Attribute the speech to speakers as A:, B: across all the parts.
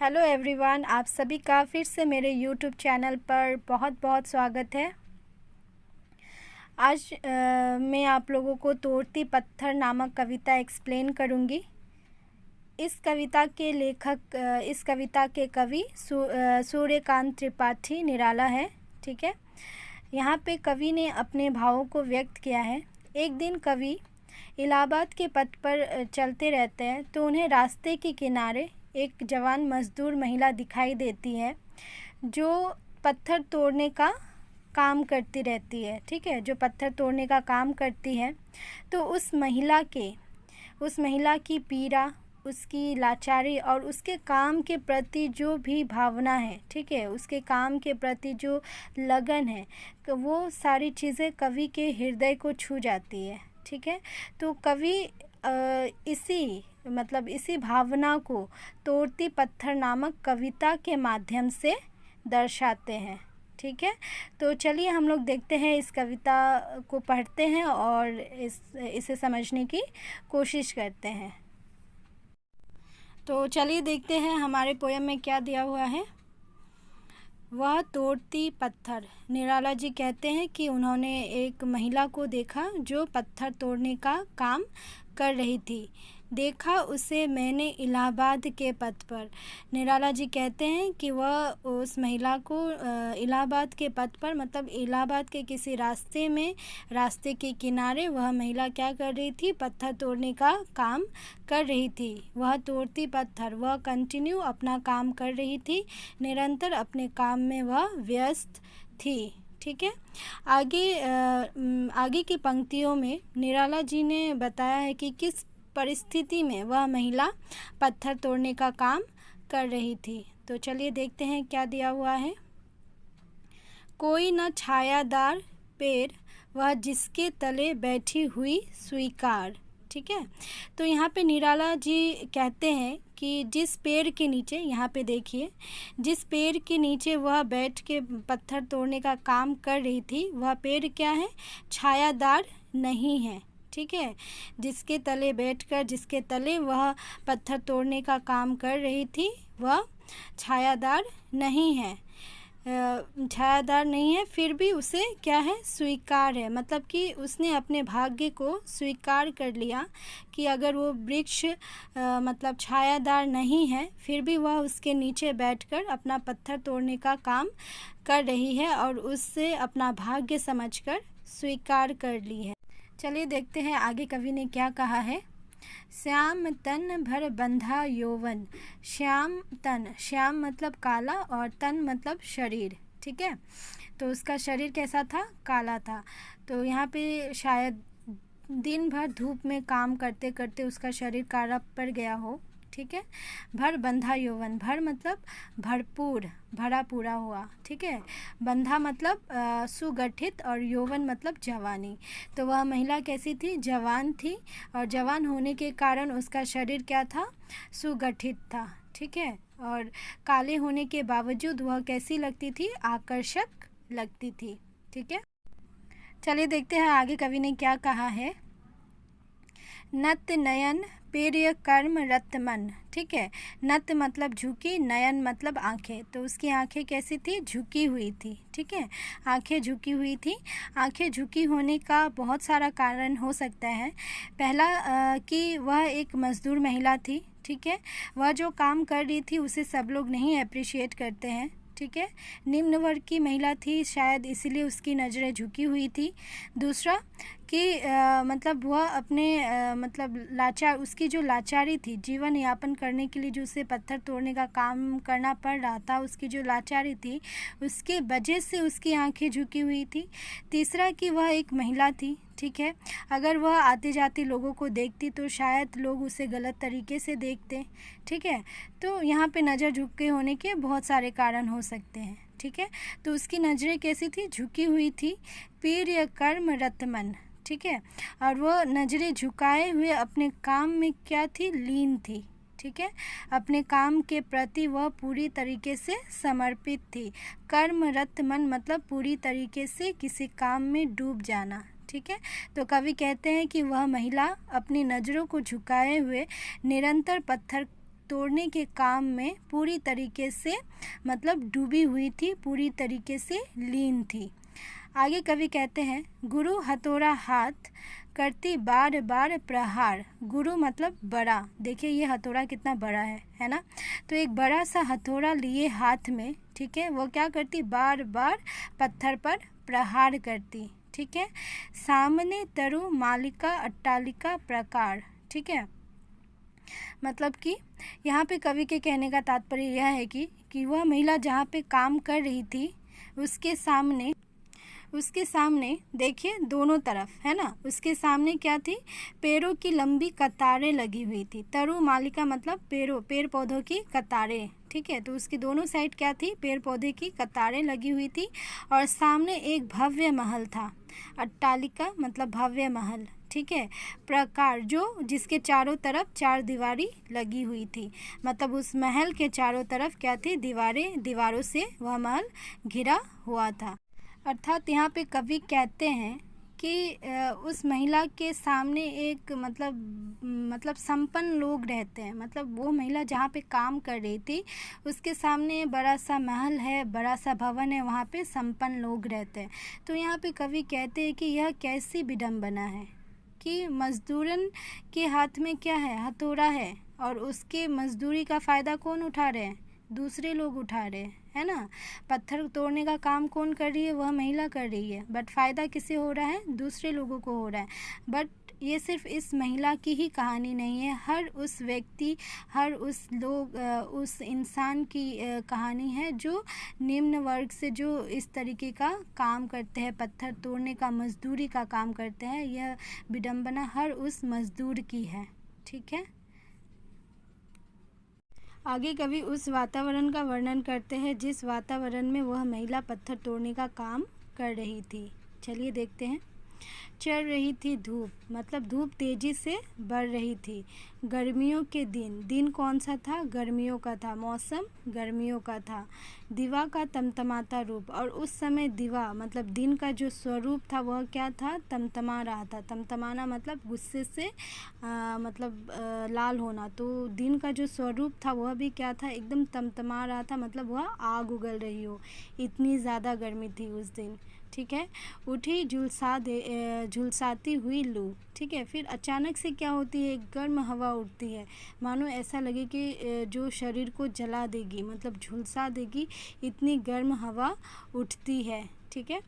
A: Hello everyone, आप सभी का फिर से मेरे यूट्यूब चैनल पर बहुत बहुत स्वागत है। आज मैं आप लोगों को तोड़ती पत्थर नामक कविता एक्सप्लेन करूंगी। इस कविता के लेखक इस कविता के कवि सूर्यकांत त्रिपाठी निराला है। ठीक है, यहाँ पे कवि ने अपने भावों को व्यक्त किया है। एक दिन कवि इलाहाबाद के पथ पर चलते रहते हैं तो उन्हें रास्ते के किनारे एक जवान मजदूर महिला दिखाई देती है जो पत्थर तोड़ने का काम करती रहती है। ठीक है, जो पत्थर तोड़ने का काम करती है। तो उस महिला की पीड़ा, उसकी लाचारी और उसके काम के प्रति जो भी भावना है, ठीक है, उसके काम के प्रति जो लगन है, वो सारी चीज़ें कवि के हृदय को छू जाती है। ठीक है, तो कवि इसी भावना को तोड़ती पत्थर नामक कविता के माध्यम से दर्शाते हैं। ठीक है, तो चलिए हम लोग देखते हैं, इस कविता को पढ़ते हैं और इसे समझने की कोशिश करते हैं। तो चलिए देखते हैं हमारे पोयम में क्या दिया हुआ है। वह तोड़ती पत्थर। निराला जी कहते हैं कि उन्होंने एक महिला को देखा जो पत्थर तोड़ने का काम कर रही थी। देखा उसे मैंने इलाहाबाद के पथ पर। निराला जी कहते हैं कि वह उस महिला को इलाहाबाद के पथ पर, मतलब इलाहाबाद के किसी रास्ते के किनारे वह महिला क्या कर रही थी? पत्थर तोड़ने का काम कर रही थी। वह तोड़ती पत्थर, वह कंटिन्यू अपना काम कर रही थी, निरंतर अपने काम में वह व्यस्त थी। ठीक है, आगे की पंक्तियों में निराला जी ने बताया है कि किस परिस्थिति में वह महिला पत्थर तोड़ने का काम कर रही थी। तो चलिए देखते हैं क्या दिया हुआ है। कोई न छायादार पेड़, वह जिसके तले बैठी हुई स्वीकार। ठीक है, तो यहाँ पे निराला जी कहते हैं कि जिस पेड़ के नीचे, यहाँ पे देखिए, जिस पेड़ के नीचे वह बैठ के पत्थर तोड़ने का काम कर रही थी, वह पेड़ क्या है? छायादार नहीं है। ठीक है, जिसके तले वह पत्थर तोड़ने का काम कर रही थी, वह छायादार नहीं है। फिर भी उसे क्या है? स्वीकार है। मतलब कि उसने अपने भाग्य को स्वीकार कर लिया कि अगर वो वृक्ष मतलब छायादार नहीं है, फिर भी वह उसके नीचे बैठकर अपना पत्थर तोड़ने का काम कर रही है और उससे अपना भाग्य समझकर स्वीकार कर ली है। चलिए देखते हैं आगे कवि ने क्या कहा है। श्याम तन भर बंधा यौवन। श्याम मतलब काला और तन मतलब शरीर। ठीक है, तो उसका शरीर कैसा था? काला था। तो यहाँ पे शायद दिन भर धूप में काम करते करते उसका शरीर काला पड़ गया हो। ठीक है, भर बंधा यौवन। भर मतलब भरपूर, भरा पूरा हुआ। ठीक है, बंधा मतलब सुगठित और यौवन मतलब जवानी। तो वह महिला कैसी थी? जवान थी, और जवान होने के कारण उसका शरीर क्या था? सुगठित था। ठीक है, और काले होने के बावजूद वह कैसी लगती थी? आकर्षक लगती थी। ठीक है, चलिए देखते हैं आगे कवि ने क्या कहा है। नत नयन पेर्य कर्म रत मन। ठीक है, नत मतलब झुकी, नयन मतलब आंखें। तो उसकी आंखें कैसी थी? झुकी हुई थी। ठीक है, आंखें झुकी हुई थी। आंखें झुकी होने का बहुत सारा कारण हो सकता है। पहला कि वह एक मजदूर महिला थी। ठीक है, वह जो काम कर रही थी उसे सब लोग नहीं अप्रिशिएट करते हैं। ठीक है, निम्न वर्ग की महिला थी, शायद इसीलिए उसकी नज़रें झुकी हुई थी। दूसरा कि मतलब वह अपने उसकी जो लाचारी थी, जीवन यापन करने के लिए जो उसे पत्थर तोड़ने का काम करना पड़ रहा था, उसकी जो लाचारी थी, उसके वजह से उसकी आंखें झुकी हुई थी। तीसरा कि वह एक महिला थी। ठीक है, अगर वह आते जाते लोगों को देखती तो शायद लोग उसे गलत तरीके से देखते। ठीक है, तो यहाँ पे नज़र झुके होने के बहुत सारे कारण हो सकते हैं। ठीक है, तो उसकी नज़रें कैसी थी? झुकी हुई थी। पीर कर्म रतमन। ठीक है, और वह नज़रें झुकाए हुए अपने काम में क्या थी? लीन थी। ठीक है, अपने काम के प्रति वह पूरी तरीके से समर्पित थी। कर्मरत मन मतलब पूरी तरीके से किसी काम में डूब जाना। ठीक है, तो कवि कहते हैं कि वह महिला अपनी नज़रों को झुकाए हुए निरंतर पत्थर तोड़ने के काम में पूरी तरीके से मतलब डूबी हुई थी, पूरी तरीके से लीन थी। आगे कवि कहते हैं, गुरु हथौड़ा हाथ करती बार बार प्रहार। गुरु मतलब बड़ा, देखिए ये हथौड़ा कितना बड़ा है ना। तो एक बड़ा सा हथौड़ा लिए हाथ में, ठीक है, वो क्या करती, बार बार पत्थर पर प्रहार करती, ठीक है। सामने तरु मालिका अट्टालिका प्रकार, ठीक है। मतलब कि यहाँ पे कवि के कहने का तात्पर्य यह है कि वह महिला जहाँ पे काम कर रही थी उसके सामने देखिए दोनों तरफ, है ना, उसके सामने क्या थी, पेड़ों की लंबी कतारें लगी हुई थी। तरु मालिका मतलब पेड़ पौधों की कतारें, ठीक है। तो उसकी दोनों साइड क्या थी, पेड़ पौधे की कतारें लगी हुई थी और सामने एक भव्य महल था। अट्टालिका मतलब भव्य महल, ठीक है। प्रकार जो जिसके चारों तरफ चार दीवारी लगी हुई थी, मतलब उस महल के चारों तरफ क्या थी, दीवारों से वह महल घिरा हुआ था। अर्थात यहाँ पे कवि कहते हैं कि उस महिला के सामने एक मतलब संपन्न लोग रहते हैं। मतलब वो महिला जहाँ पे काम कर रही थी उसके सामने बड़ा सा महल है, बड़ा सा भवन है, वहाँ पे संपन्न लोग रहते हैं। तो यहाँ पे कवि कहते हैं कि यह कैसी विडंबना है कि मजदूरन के हाथ में क्या है, हथौड़ा है, और उसके मजदूरी का फ़ायदा कौन उठा रहे हैं, दूसरे लोग उठा रहे हैं, है ना। पत्थर तोड़ने का काम कौन कर रही है, वह महिला कर रही है, बट फ़ायदा किसे हो रहा है, दूसरे लोगों को हो रहा है। बट ये सिर्फ इस महिला की ही कहानी नहीं है, हर उस व्यक्ति, हर उस इंसान की कहानी है जो निम्न वर्ग से जो इस तरीके का काम करते हैं, पत्थर तोड़ने का मजदूरी का काम करते हैं। यह विडंबना हर उस मजदूर की है, ठीक है। आगे कवि उस वातावरण का वर्णन करते हैं जिस वातावरण में वह महिला पत्थर तोड़ने का काम कर रही थी। चलिए देखते हैं। चढ़ रही थी धूप, मतलब धूप तेज़ी से बढ़ रही थी। गर्मियों के दिन कौन सा था, गर्मियों का था, मौसम गर्मियों का था। दिवा का तमतमाता रूप, और उस समय दिवा मतलब दिन का जो स्वरूप था वह क्या था, तमतमा रहा था। तमतमाना मतलब गुस्से से लाल होना। तो दिन का जो स्वरूप था वह भी क्या था, एकदम तमतमा रहा था, मतलब वह आग उगल रही हो, इतनी ज़्यादा गर्मी थी उस दिन, ठीक है। उठी झुलसाती हुई लू, ठीक है। फिर अचानक से क्या होती है, गर्म हवा उठती है, मानो ऐसा लगे कि जो शरीर को जला देगी, मतलब झुलसा देगी, इतनी गर्म हवा उठती है, ठीक है।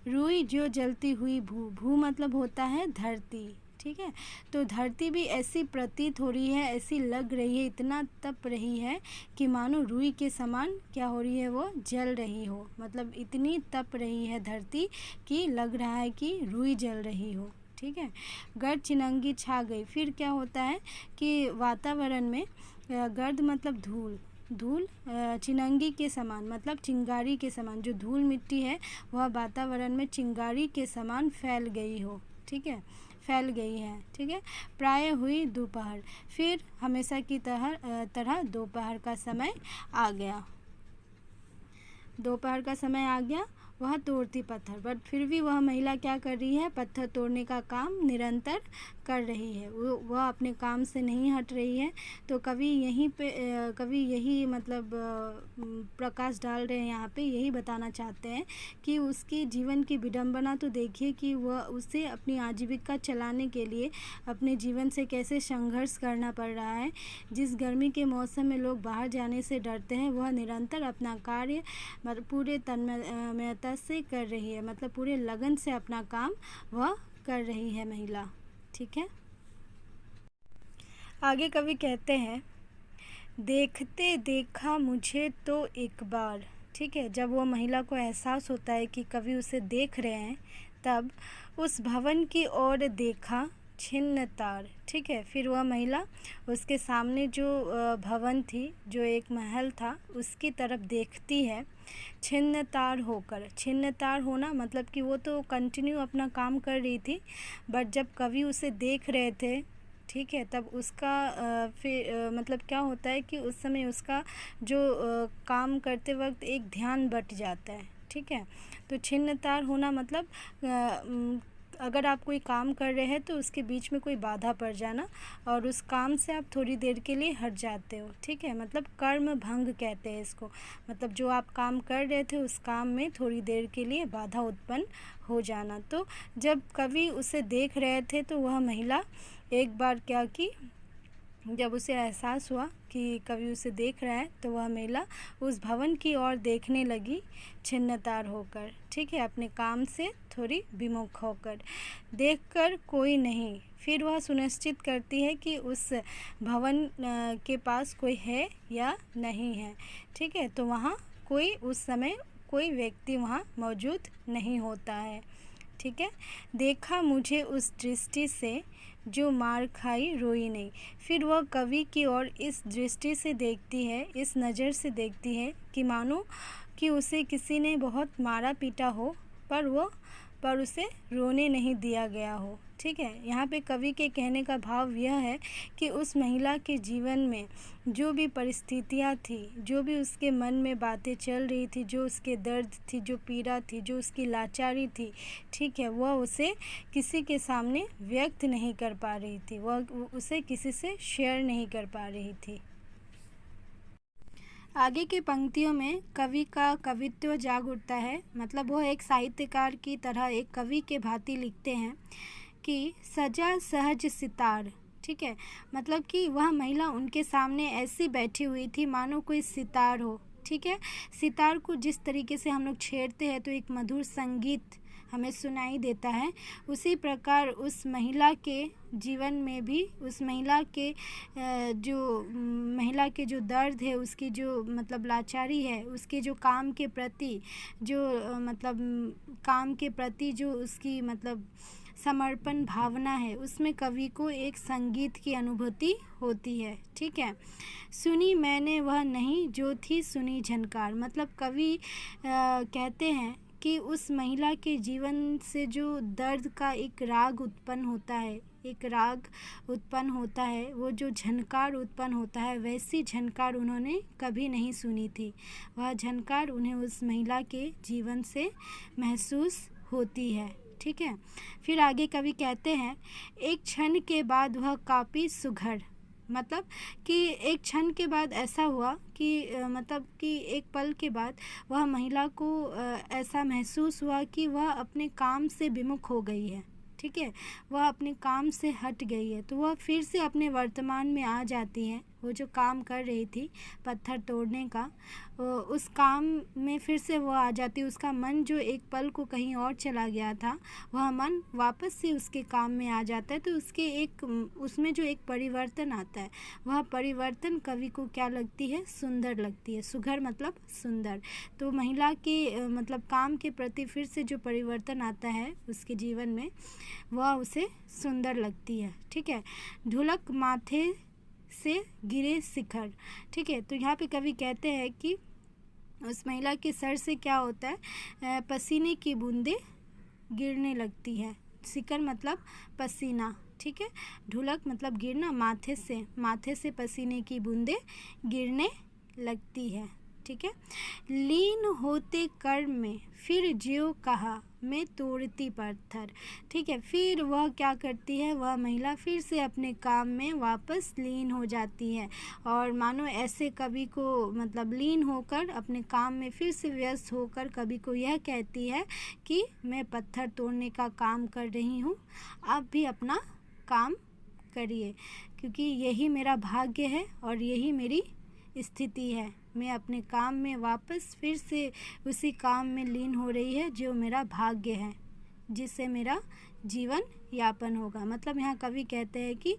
A: रुई जो जलती हुई भू मतलब होता है धरती, ठीक है। तो धरती भी ऐसी प्रतीत हो रही है, ऐसी लग रही है, इतना तप रही है कि मानो रुई के समान क्या हो रही है, वो जल रही हो। मतलब इतनी तप रही है धरती कि लग रहा है कि रुई जल रही हो, ठीक है। गर्द चिनंगी छा गई। फिर क्या होता है कि वातावरण में गर्द मतलब धूल चिनंगी के समान मतलब चिंगारी के समान, जो धूल मिट्टी है वह वातावरण में चिंगारी के समान फैल गई हो, ठीक है, फैल गई है, ठीक है। प्राय हुई दोपहर, फिर हमेशा की तरह दोपहर का समय आ गया। दोपहर का समय आ गया, वह तोड़ती पत्थर, बट फिर भी वह महिला क्या कर रही है, पत्थर तोड़ने का काम निरंतर कर रही है, वह अपने काम से नहीं हट रही है। तो कवि यही मतलब प्रकाश डाल रहे हैं यहाँ पे, यही बताना चाहते हैं कि उसकी जीवन की विडंबना तो देखिए कि वह उसे अपनी आजीविका चलाने के लिए अपने जीवन से कैसे संघर्ष करना पड़ रहा है। जिस गर्मी के मौसम में लोग बाहर जाने से डरते हैं, वह निरंतर अपना कार्य पूरे तन्मयता से कर रही है, मतलब पूरे लगन से अपना काम वह कर रही है महिला, ठीक है। आगे कवि कहते हैं, देखते देखा मुझे तो एक बार, ठीक है। जब वो महिला को एहसास होता है कि कवि उसे देख रहे हैं, तब उस भवन की ओर देखा छिन्न तार, ठीक है। फिर वह महिला उसके सामने जो भवन थी, जो एक महल था, उसकी तरफ देखती है छिन्न तार होकर। छिन्न तार होना मतलब कि वो तो कंटिन्यू अपना काम कर रही थी, बट जब कवि उसे देख रहे थे, ठीक है, तब उसका फिर मतलब क्या होता है कि उस समय उसका जो काम करते वक्त एक ध्यान बट जाता है, ठीक है। तो छिन्न तार होना मतलब अगर आप कोई काम कर रहे हैं तो उसके बीच में कोई बाधा पड़ जाना और उस काम से आप थोड़ी देर के लिए हट जाते हो, ठीक है। मतलब कर्म भंग कहते हैं इसको। मतलब जो आप काम कर रहे थे उस काम में थोड़ी देर के लिए बाधा उत्पन्न हो जाना। तो जब कवि उसे देख रहे थे तो वह महिला एक बार क्या की, जब उसे एहसास हुआ कि कवि उसे देख रहा है तो वह महिला उस भवन की ओर देखने लगी छिन्नतार होकर, ठीक है, अपने काम से थोड़ी विमुख होकर। देखकर कोई नहीं, फिर वह सुनिश्चित करती है कि उस भवन के पास कोई है या नहीं है, ठीक है। तो वहाँ कोई उस समय कोई व्यक्ति वहाँ मौजूद नहीं होता है, ठीक है। देखा मुझे उस दृष्टि से जो मार खाई रोई नहीं। फिर वह कवि की ओर इस दृष्टि से देखती है, इस नज़र से देखती है कि मानो कि उसे किसी ने बहुत मारा पीटा हो पर उसे रोने नहीं दिया गया हो, ठीक है। यहाँ पे कवि के कहने का भाव यह है कि उस महिला के जीवन में जो भी परिस्थितियाँ थी, जो भी उसके मन में बातें चल रही थी, जो उसके दर्द थी, जो पीड़ा थी, जो उसकी लाचारी थी, ठीक है, वह उसे किसी के सामने व्यक्त नहीं कर पा रही थी, वह उसे किसी से शेयर नहीं कर पा रही थी। आगे की पंक्तियों में कवि का कवित्व जाग उठता है। मतलब वह एक साहित्यकार की तरह एक कवि के भांति लिखते हैं कि सजा सहज सितार, ठीक है। मतलब कि वह महिला उनके सामने ऐसी बैठी हुई थी मानो कोई सितार हो, ठीक है। सितार को जिस तरीके से हम लोग छेड़ते हैं तो एक मधुर संगीत हमें सुनाई देता है, उसी प्रकार उस महिला के जीवन में भी उस महिला के जो दर्द है, उसकी जो मतलब लाचारी है, उसके जो काम के प्रति जो उसकी मतलब समर्पण भावना है, उसमें कवि को एक संगीत की अनुभूति होती है, ठीक है। सुनी मैंने वह नहीं जो थी सुनी झनकार। मतलब कवि कहते हैं कि उस महिला के जीवन से जो दर्द का एक राग उत्पन्न होता है, वो जो झनकार उत्पन्न होता है, वैसी झनकार उन्होंने कभी नहीं सुनी थी। वह झनकार उन्हें उस महिला के जीवन से महसूस होती है, ठीक है। फिर आगे कवि कहते हैं एक क्षण के बाद वह कापी सुघड़। मतलब कि एक क्षण के बाद ऐसा हुआ कि मतलब कि एक पल के बाद वह महिला को ऐसा महसूस हुआ कि वह अपने काम से विमुख हो गई है, ठीक है, वह अपने काम से हट गई है। तो वह फिर से अपने वर्तमान में आ जाती है। वो जो काम कर रही थी पत्थर तोड़ने का, उस काम में फिर से वो आ जाती है। उसका मन जो एक पल को कहीं और चला गया था, वह मन वापस से उसके काम में आ जाता है। तो उसमें जो एक परिवर्तन आता है, वह परिवर्तन कवि को क्या लगती है, सुंदर लगती है। सुघड़ मतलब सुंदर। तो महिला के मतलब काम के प्रति फिर से जो परिवर्तन आता है उसके जीवन में, वह उसे सुंदर लगती है, ठीक है। ढुलक माथे से गिरे शिखर, ठीक है। तो यहाँ पे कवि कहते हैं कि उस महिला के सर से क्या होता है, पसीने की बूंदें गिरने लगती है। शिखर मतलब पसीना, ठीक है। ढुलक मतलब गिरना, माथे से पसीने की बूंदें गिरने लगती है, ठीक है। लीन होते कर्म में फिर ज्यों कहा मैं तोड़ती पत्थर, ठीक है। फिर वह क्या करती है, वह महिला फिर से अपने काम में वापस लीन हो जाती है और मानो ऐसे कवि को मतलब लीन होकर अपने काम में फिर से व्यस्त होकर कवि को यह कहती है कि मैं पत्थर तोड़ने का काम कर रही हूँ, आप भी अपना काम करिए, क्योंकि यही मेरा भाग्य है और यही मेरी स्थिति है। मैं अपने काम में वापस फिर से उसी काम में लीन हो रही है जो मेरा भाग्य है, जिससे मेरा जीवन यापन होगा। मतलब यहाँ कवि कहते हैं कि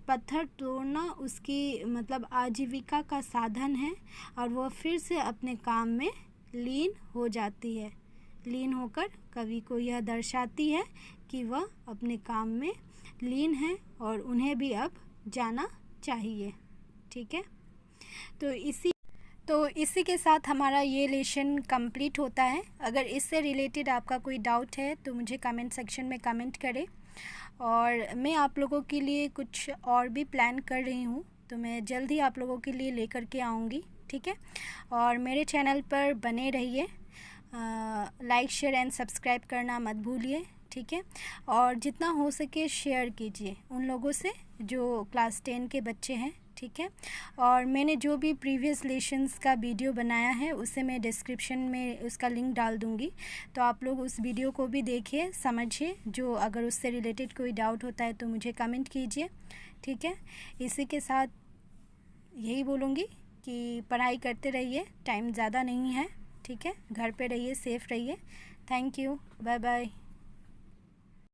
A: पत्थर तोड़ना उसकी मतलब आजीविका का साधन है और वह फिर से अपने काम में लीन हो जाती है। लीन होकर कवि को यह दर्शाती है कि वह अपने काम में लीन है और उन्हें भी अब जाना चाहिए, ठीक है। तो इसी के साथ हमारा ये लेसन कंप्लीट होता है। अगर इससे रिलेटेड आपका कोई डाउट है तो मुझे कमेंट सेक्शन में कमेंट करें, और मैं आप लोगों के लिए कुछ और भी प्लान कर रही हूँ, तो मैं जल्द ही आप लोगों के लिए लेकर के आऊँगी, ठीक है। और मेरे चैनल पर बने रहिए, लाइक शेयर एंड सब्सक्राइब करना मत भूलिए, ठीक है। और जितना हो सके शेयर कीजिए उन लोगों से जो क्लास 10 के बच्चे हैं, ठीक है। और मैंने जो भी प्रीवियस लेसन्स का वीडियो बनाया है उसे मैं डिस्क्रिप्शन में उसका लिंक डाल दूँगी, तो आप लोग उस वीडियो को भी देखिए, समझिए। जो अगर उससे रिलेटेड कोई डाउट होता है तो मुझे कमेंट कीजिए, ठीक है। इसी के साथ यही बोलूँगी कि पढ़ाई करते रहिए, टाइम ज़्यादा नहीं है, ठीक है। घर पे रहिए, सेफ़ रहिए। Thank you, bye bye.